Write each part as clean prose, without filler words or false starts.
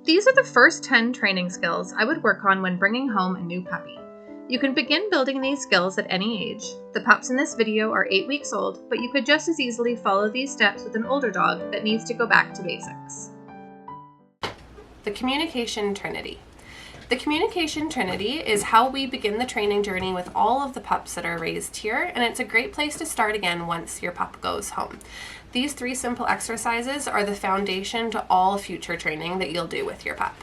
These are the first 10 training skills I would work on when bringing home a new puppy. You can begin building these skills at any age. The pups in this video are 8 weeks old, but you could just as easily follow these steps with an older dog that needs to go back to basics. The communication trinity. The communication trinity is how we begin the training journey with all of the pups that are raised here, and it's a great place to start again once your pup goes home. These 3 simple exercises are the foundation to all future training that you'll do with your pup.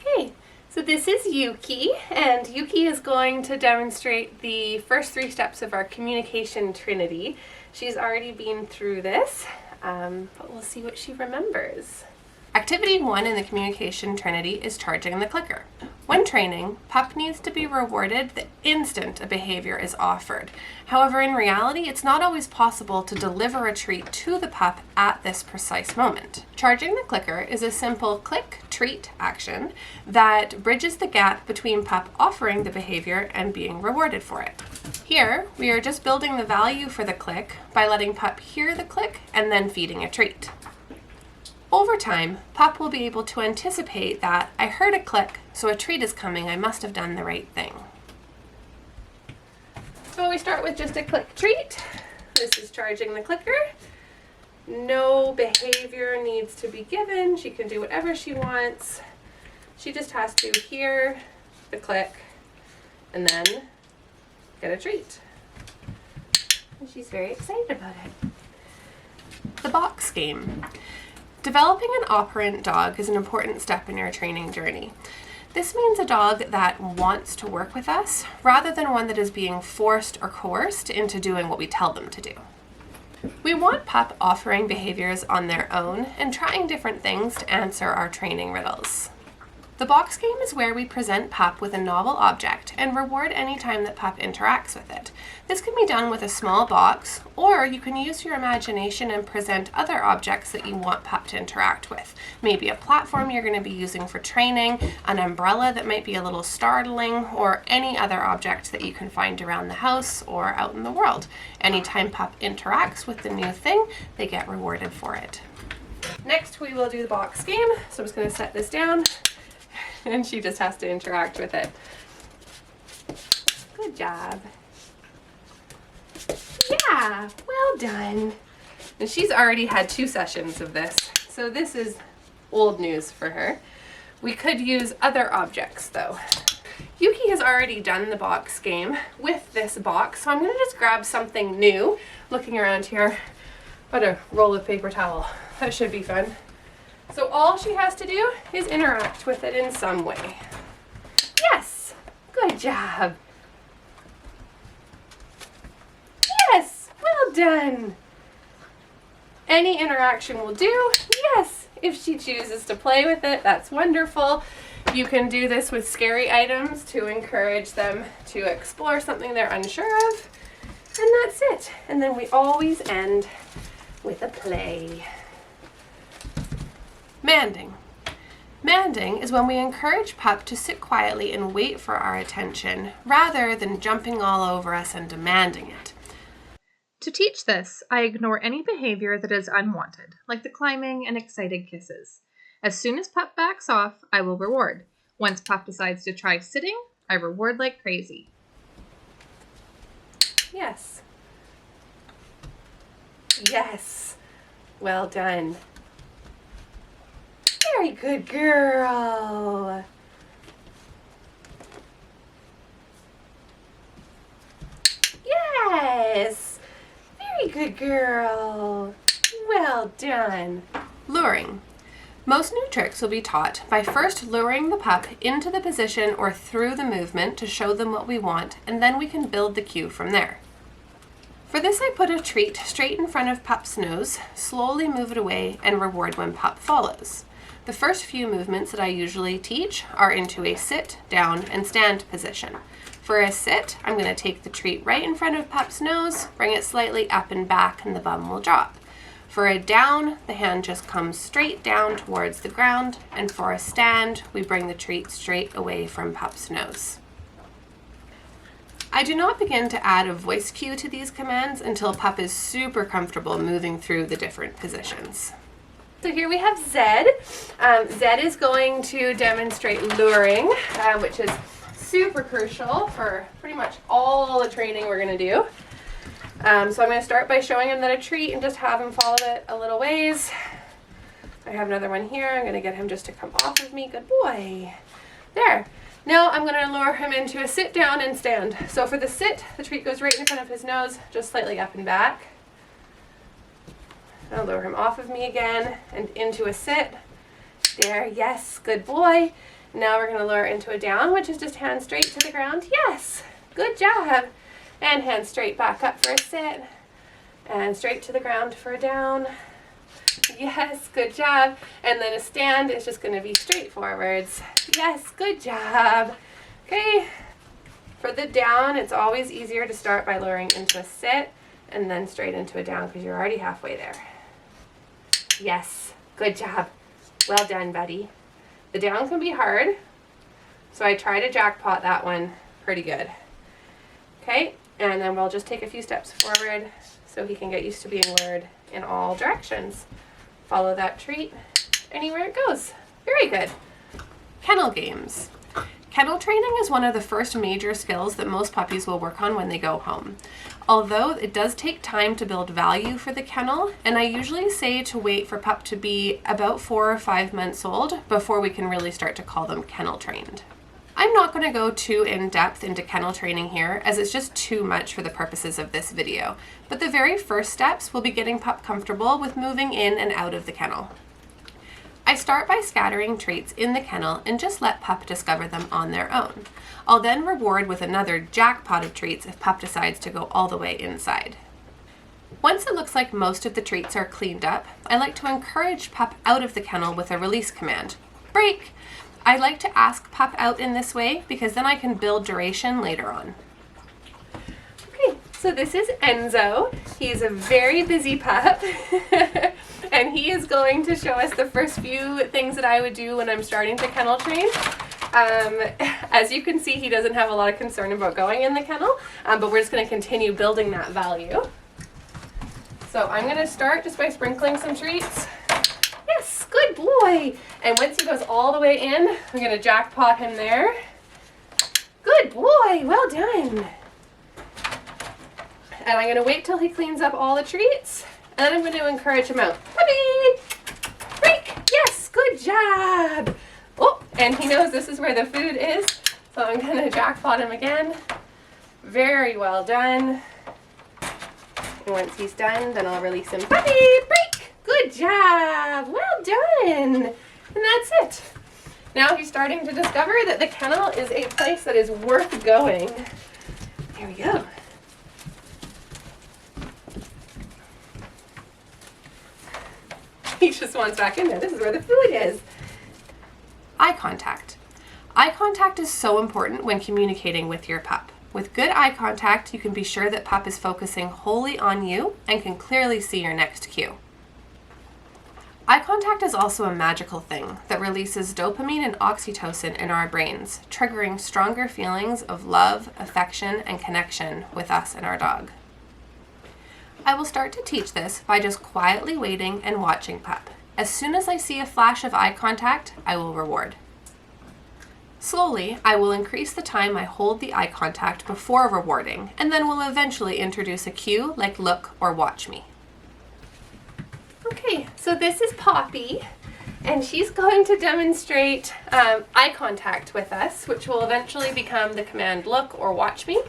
Okay, so this is Yuki, and Yuki is going to demonstrate the first 3 steps of our communication trinity. She's already been through this, but we'll see what she remembers. Activity 1 in the communication trinity is charging the clicker. When training, pup needs to be rewarded the instant a behavior is offered. However, in reality, it's not always possible to deliver a treat to the pup at this precise moment. Charging the clicker is a simple click-treat action that bridges the gap between pup offering the behavior and being rewarded for it. Here, we are just building the value for the click by letting pup hear the click and then feeding a treat. Over time, pup will be able to anticipate that I heard a click, so a treat is coming, I must have done the right thing. So we start with just a click treat. This is charging the clicker. No behavior needs to be given. She can do whatever she wants. She just has to hear the click and then get a treat. And she's very excited about it. The box game. Developing an operant dog is an important step in your training journey. This means a dog that wants to work with us rather than one that is being forced or coerced into doing what we tell them to do. We want pup offering behaviors on their own and trying different things to answer our training riddles. The box game is where we present pup with a novel object and reward any time that pup interacts with it. This can be done with a small box, or you can use your imagination and present other objects that you want pup to interact with. Maybe a platform you're going to be using for training, an umbrella that might be a little startling, or any other object that you can find around the house or out in the world. Anytime pup interacts with the new thing, they get rewarded for it. Next, we will do the box game. So I'm just going to set this down. And she just has to interact with it. Good job. Yeah, well done. And she's already had 2 sessions of this, so this is old news for her. We could use other objects though. Yuki has already done the box game with this box, so I'm gonna just grab something new. Looking around here, what a roll of paper towel. That should be fun. So all she has to do is interact with it in some way. Yes, good job. Yes, well done. Any interaction will do. Yes, if she chooses to play with it, that's wonderful. You can do this with scary items to encourage them to explore something they're unsure of. And that's it. And then we always end with a play. Manding. Manding is when we encourage pup to sit quietly and wait for our attention rather than jumping all over us and demanding it. To teach this, I ignore any behavior that is unwanted, like the climbing and excited kisses. As soon as pup backs off, I will reward. Once pup decides to try sitting, I reward like crazy. Yes. Yes. Well done. Very good girl. Yes. Very good girl. Well done. Luring. Most new tricks will be taught by first luring the pup into the position or through the movement to show them what we want, and then we can build the cue from there. For this, I put a treat straight in front of pup's nose, slowly move it away, and reward when pup follows. The first few movements that I usually teach are into a sit, down, and stand position. For a sit, I'm going to take the treat right in front of pup's nose, bring it slightly up and back, and the bum will drop. For a down, the hand just comes straight down towards the ground, and for a stand, we bring the treat straight away from pup's nose. I do not begin to add a voice cue to these commands until pup is super comfortable moving through the different positions. So here we have Zed. Zed is going to demonstrate luring, which is super crucial for pretty much all the training we're going to do. So I'm going to start by showing him that a treat and just have him follow it a little ways. I have another one here. I'm going to get him just to come off of me. Good boy. There. Now I'm going to lure him into a sit down and stand. So for the sit, the treat goes right in front of his nose, just slightly up and back. I'll lure him off of me again and into a sit. There, yes, good boy. Now we're going to lure into a down, which is just hands straight to the ground. Yes, good job. And hands straight back up for a sit. And straight to the ground for a down. Yes, good job. And then a stand is just going to be straight forwards. Yes, good job. Okay, for the down, it's always easier to start by luring into a sit and then straight into a down because you're already halfway there. Yes, good job. Well done, buddy. The down can be hard, so I try to jackpot that one pretty good. Okay, and then we'll just take a few steps forward so he can get used to being lured in all directions. Follow that treat anywhere it goes. Very good. Kennel games. Kennel training is one of the first major skills that most puppies will work on when they go home. Although it does take time to build value for the kennel, and I usually say to wait for pup to be about 4 or 5 months old before we can really start to call them kennel trained. I'm not going to go too in-depth into kennel training here as it's just too much for the purposes of this video, but the very first steps will be getting pup comfortable with moving in and out of the kennel. I start by scattering treats in the kennel and just let pup discover them on their own. I'll then reward with another jackpot of treats if pup decides to go all the way inside. Once it looks like most of the treats are cleaned up, I like to encourage pup out of the kennel with a release command. Break! I like to ask pup out in this way because then I can build duration later on. Okay, so this is Enzo. He's a very busy pup. And he is going to show us the first few things that I would do when I'm starting to kennel train. As you can see, he doesn't have a lot of concern about going in the kennel, but we're just going to continue building that value. So I'm going to start just by sprinkling some treats. Yes, good boy. And once he goes all the way in, I'm going to jackpot him there. Good boy, well done. And I'm going to wait till he cleans up all the treats. And then I'm going to encourage him out. Puppy! Break! Yes, good job! Oh, and he knows this is where the food is, so I'm going to jackpot him again. Very well done. And once he's done, then I'll release him. Puppy! Break! Good job! Well done! And that's it. Now he's starting to discover that the kennel is a place that is worth going. There we go. He just wants back in there. This is where the food is. Eye contact. Eye contact is so important when communicating with your pup. With good eye contact, you can be sure that pup is focusing wholly on you and can clearly see your next cue. Eye contact is also a magical thing that releases dopamine and oxytocin in our brains, triggering stronger feelings of love, affection, and connection with us and our dog. I will start to teach this by just quietly waiting and watching pup. As soon as I see a flash of eye contact, I will reward. Slowly, I will increase the time I hold the eye contact before rewarding, and then will eventually introduce a cue like look or watch me. Okay, so this is Poppy, and she's going to demonstrate eye contact with us, which will eventually become the command look or watch me.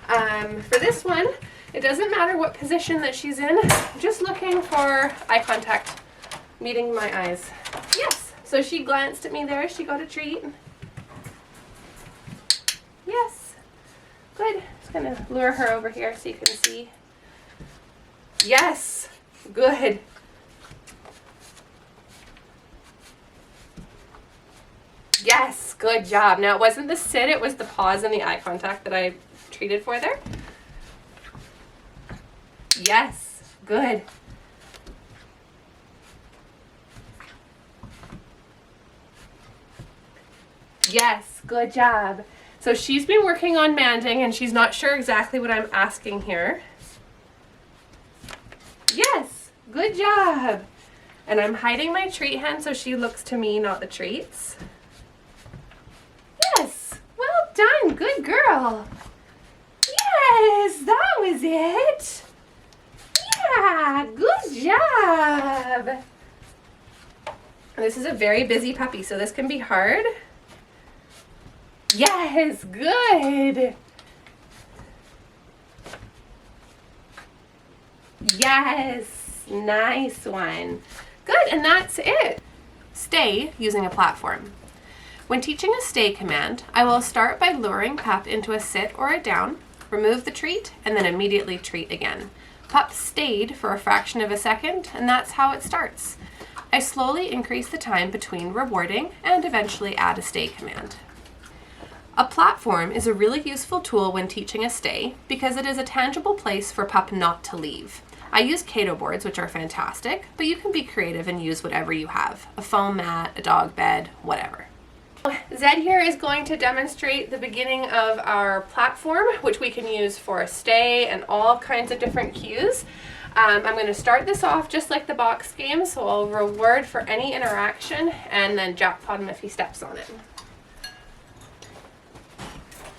For this one, it doesn't matter what position that she's in, I'm just looking for eye contact, meeting my eyes. Yes, so she glanced at me there, she got a treat. Yes, good. Just gonna lure her over here so you can see. Yes, good. Yes, good job. Now it wasn't the sit, it was the pause and the eye contact that I treated for there. Yes, good. Yes, good job. So she's been working on manding and she's not sure exactly what I'm asking here. Yes, good job. And I'm hiding my treat hand so she looks to me, not the treats. Yes, well done, good girl. Yes, that was it. Yeah, good job. This is a very busy puppy, so this can be hard. Yes, good. Yes, nice one. Good, and that's it. Stay using a platform. When teaching a stay command, I will start by luring Pup into a sit or a down, remove the treat, and then immediately treat again. Pup stayed for a fraction of a second, and that's how it starts. I slowly increase the time between rewarding and eventually add a stay command. A platform is a really useful tool when teaching a stay because it is a tangible place for Pup not to leave. I use Kato boards, which are fantastic, but you can be creative and use whatever you have. A foam mat, a dog bed, whatever. Zed here is going to demonstrate the beginning of our platform, which we can use for a stay and all kinds of different cues. I'm going to start this off just like the box game, so I'll reward for any interaction and then jackpot him if he steps on it.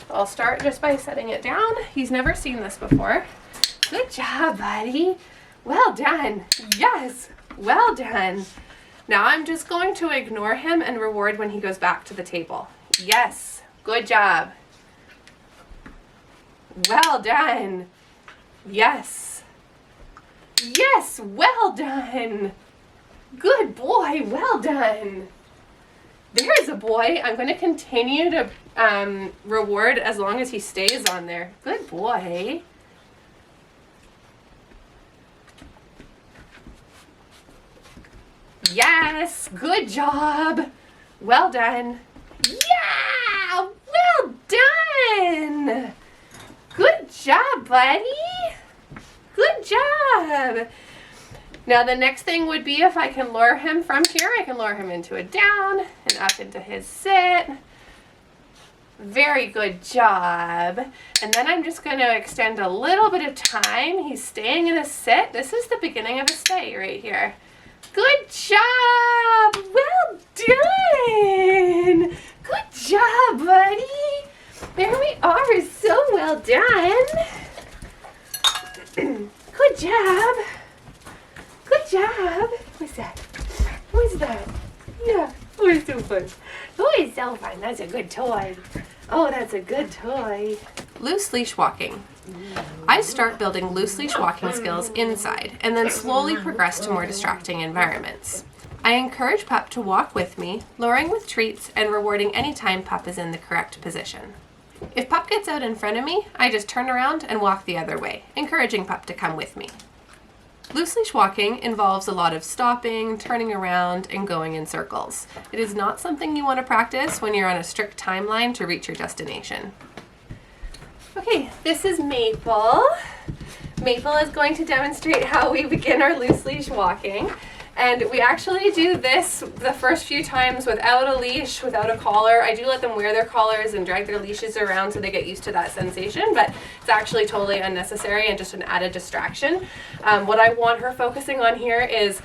I'll start just by setting it down. He's never seen this before. Good job, buddy. Well done. Yes, well done. Now I'm just going to ignore him and reward when he goes back to the table. Yes, good job. Well done. Yes. Yes, well done. Good boy, well done. There's a boy. I'm going to continue to reward as long as he stays on there. Good boy. Yes, good job. Well done. Yeah, well done. Good job, buddy. Good job. Now the next thing would be if I can lure him from here, I can lure him into a down and up into his sit. Very good job. And then I'm just going to extend a little bit of time. He's staying in a sit. This is the beginning of a stay right here. Good job. Well done. Good job, buddy. There we are. So well done. Good job. Good job. What's that? What's that? Yeah. Oh, it's so fun. Oh, it's so fun. That's a good toy. Oh, that's a good toy. Loose leash walking. I start building loose leash walking skills inside and then slowly progress to more distracting environments. I encourage Pup to walk with me, luring with treats and rewarding anytime Pup is in the correct position. If Pup gets out in front of me, I just turn around and walk the other way, encouraging Pup to come with me. Loose leash walking involves a lot of stopping, turning around, and going in circles. It is not something you want to practice when you're on a strict timeline to reach your destination. Okay, this is Maple. Maple is going to demonstrate how we begin our loose leash walking. And we actually do this the first few times without a leash, without a collar. I do let them wear their collars and drag their leashes around so they get used to that sensation, but it's actually totally unnecessary and just an added distraction. What I want her focusing on here is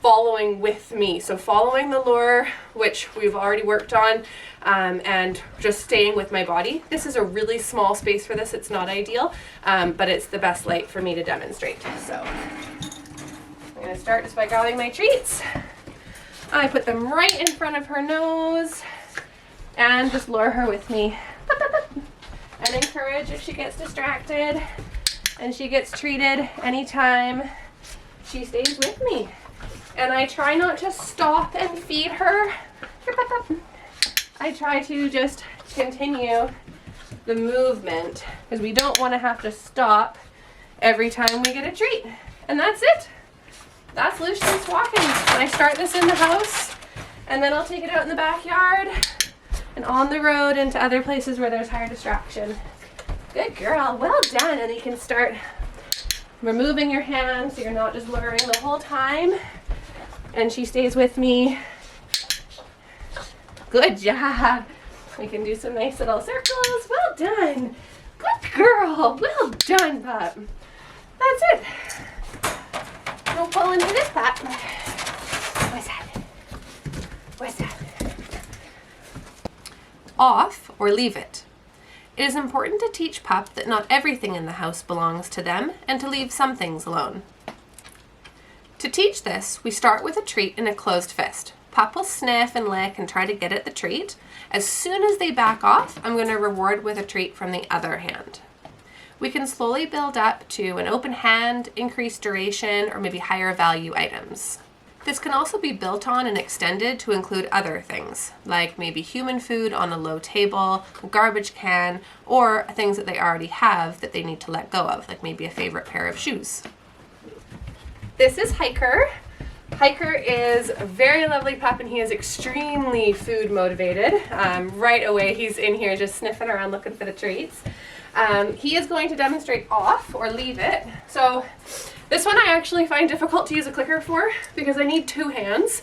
following with me. So following the lure, which we've already worked on, and just staying with my body. This is a really small space for this. It's not ideal, but it's the best light for me to demonstrate. So I'm going to start just by grabbing my treats. I put them right in front of her nose and just lure her with me. And encourage if she gets distracted and she gets treated anytime she stays with me. And I try not to stop and feed her. I try to just continue the movement because we don't want to have to stop every time we get a treat. And that's it. That's loose leash walking. I start this in the house and then I'll take it out in the backyard and on the road into other places where there's higher distraction. Good girl, well done. And you can start removing your hands so you're not just luring the whole time. And she stays with me. Good job. We can do some nice little circles. Well done. Good girl. Well done, Pup. That's it. Don't fall into this, Pup. off or leave it. It is important to teach pup that not everything in the house belongs to them and to leave some things alone. To teach this, we start with a treat in a closed fist. Pup will sniff and lick and try to get at the treat. As soon as they back off, I'm going to reward with a treat from the other hand. We can slowly build up to an open hand, increased duration, or maybe higher value items. This can also be built on and extended to include other things, like maybe human food on a low table, a garbage can, or things that they already have that they need to let go of, like maybe a favorite pair of shoes. This is Hiker. Hiker is a very lovely pup and he is extremely food motivated. Right away he's in here just sniffing around looking for the treats. He is going to demonstrate off or leave it. So this one I actually find difficult to use a clicker for because I need two hands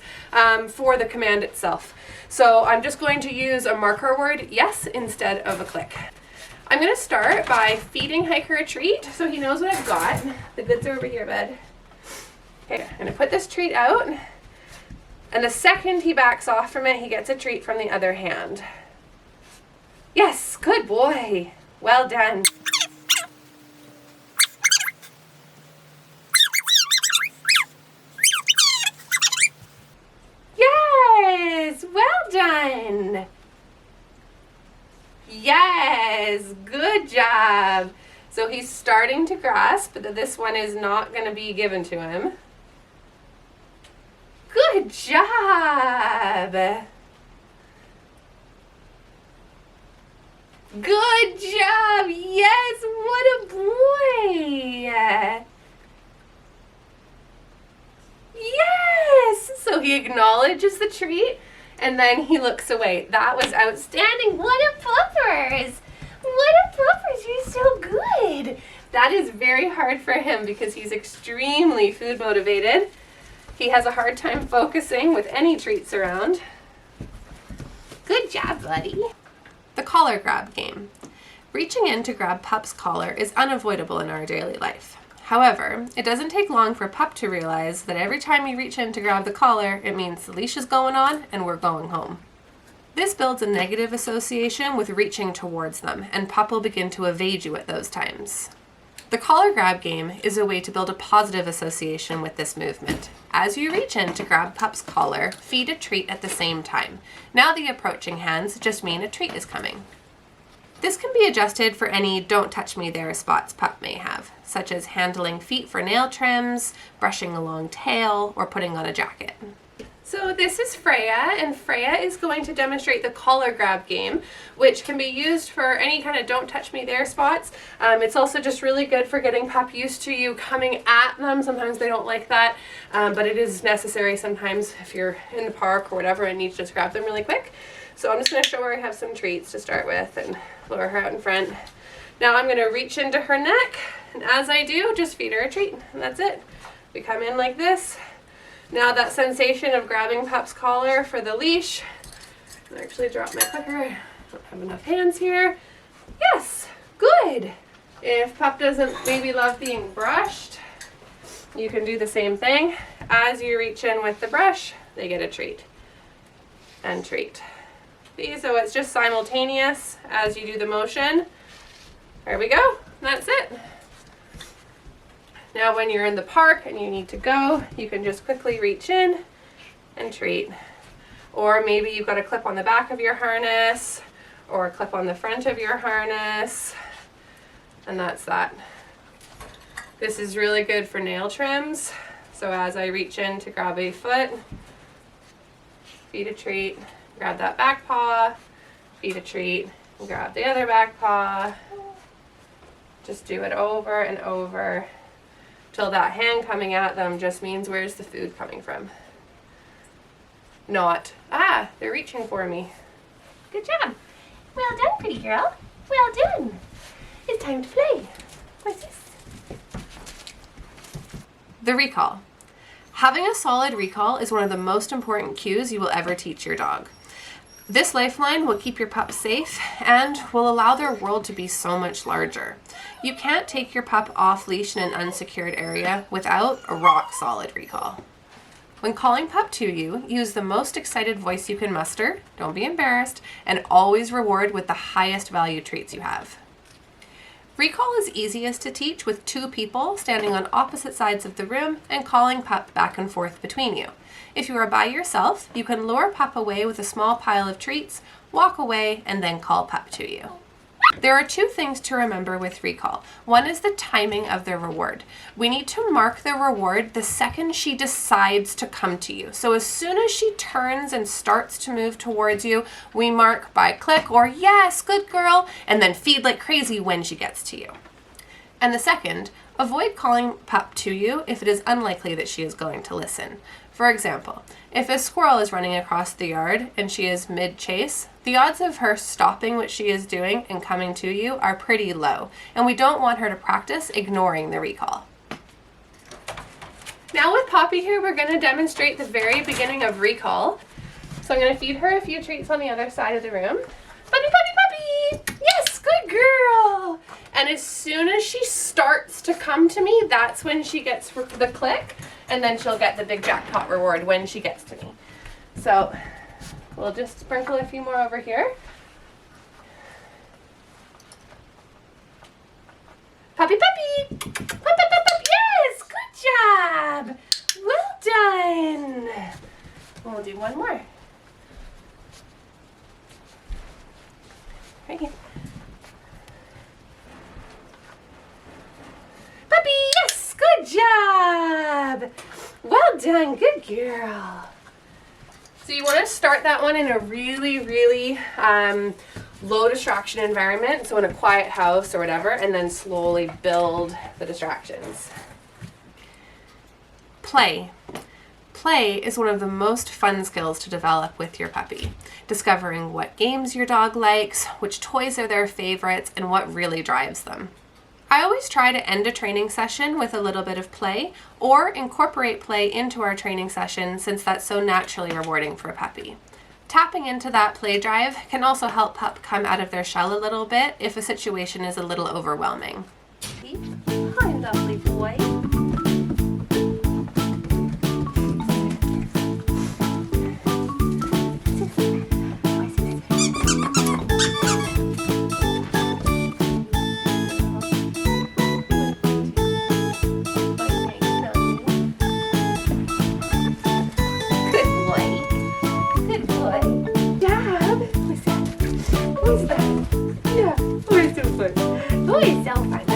for the command itself. So I'm just going to use a marker word yes instead of a click. I'm going to start by feeding Hiker a treat so he knows what I've got. The goods are over here, bud. Okay, I'm going to put this treat out, and the second he backs off from it, he gets a treat from the other hand. Yes, good boy. Well done. Yes, well done. Yes, good job. So he's starting to grasp that this one is not going to be given to him. Good job. Good job. Yes, what a boy. Yes. So he acknowledges the treat and then he looks away. That was outstanding. What a puppers. What a puppers. You're so good. That is very hard for him because he's extremely food motivated. He has a hard time focusing with any treats around. Good job, buddy. The collar grab game. Reaching in to grab Pup's collar is unavoidable in our daily life. However, it doesn't take long for Pup to realize that every time you reach in to grab the collar, it means the leash is going on and we're going home. This builds a negative association with reaching towards them, and Pup will begin to evade you at those times. The collar grab game is a way to build a positive association with this movement. As you reach in to grab Pup's collar, feed a treat at the same time. Now the approaching hands just mean a treat is coming. This can be adjusted for any don't touch me there spots Pup may have, such as handling feet for nail trims, brushing a long tail, or putting on a jacket. So this is Freya, and Freya is going to demonstrate the collar grab game, which can be used for any kind of don't touch me there spots. It's also just really good for getting Pup used to you coming at them. Sometimes they don't like that, but it is necessary sometimes if you're in the park or whatever and need to just grab them really quick. So I'm just going to show her I have some treats to start with and lower her out in front. Now I'm going to reach into her neck, and as I do, just feed her a treat, and that's it. We come in like this. Now that sensation of grabbing Pup's collar for the leash. I actually dropped my clicker. I don't have enough hands here. Yes, good. If Pup doesn't maybe love being brushed, you can do the same thing. As you reach in with the brush, they get a treat and treat. See, so it's just simultaneous as you do the motion. There we go. That's it. Now when you're in the park and you need to go, you can just quickly reach in and treat. Or maybe you've got a clip on the back of your harness or a clip on the front of your harness, and that's that. This is really good for nail trims. So as I reach in to grab a foot, feed a treat, grab that back paw, feed a treat, and grab the other back paw. Just do it over and over till that hand coming at them just means where's the food coming from. Not, they're reaching for me. Good job. Well done, pretty girl. Well done. It's time to play. What's this? The recall. Having a solid recall is one of the most important cues you will ever teach your dog. This lifeline will keep your pup safe and will allow their world to be so much larger. You can't take your pup off leash in an unsecured area without a rock solid recall. When calling pup to you, use the most excited voice you can muster, don't be embarrassed, and always reward with the highest value treats you have. Recall is easiest to teach with 2 people standing on opposite sides of the room and calling pup back and forth between you. If you are by yourself, you can lure pup away with a small pile of treats, walk away, and then call pup to you. There are 2 things to remember with recall. One is the timing of the reward. We need to mark the reward the second she decides to come to you. So as soon as she turns and starts to move towards you, we mark by click or yes, good girl, and then feed like crazy when she gets to you. And the second, avoid calling pup to you if it is unlikely that she is going to listen. For example, if a squirrel is running across the yard and she is mid-chase, the odds of her stopping what she is doing and coming to you are pretty low, and we don't want her to practice ignoring the recall. Now with Poppy here, we're going to demonstrate the very beginning of recall. So I'm going to feed her a few treats on the other side of the room. Puppy, puppy, puppy! Yes, good girl! And as soon as she starts to come to me, that's when she gets the click, and then she'll get the big jackpot reward when she gets to me. So we'll just sprinkle a few more over here. Puppy, puppy! Pup, pup, pup, pup. Yes, good job! Well done! We'll do one more. Right here. Puppy, yes, good job! Well done, good girl. So you want to start that one in a really, really low distraction environment, so in a quiet house or whatever, and then slowly build the distractions. Play. Play is one of the most fun skills to develop with your puppy. Discovering what games your dog likes, which toys are their favorites, and what really drives them. I always try to end a training session with a little bit of play, or incorporate play into our training session since that's so naturally rewarding for a puppy. Tapping into that play drive can also help pup come out of their shell a little bit if a situation is a little overwhelming. Hi, lovely boy. Who is so fun?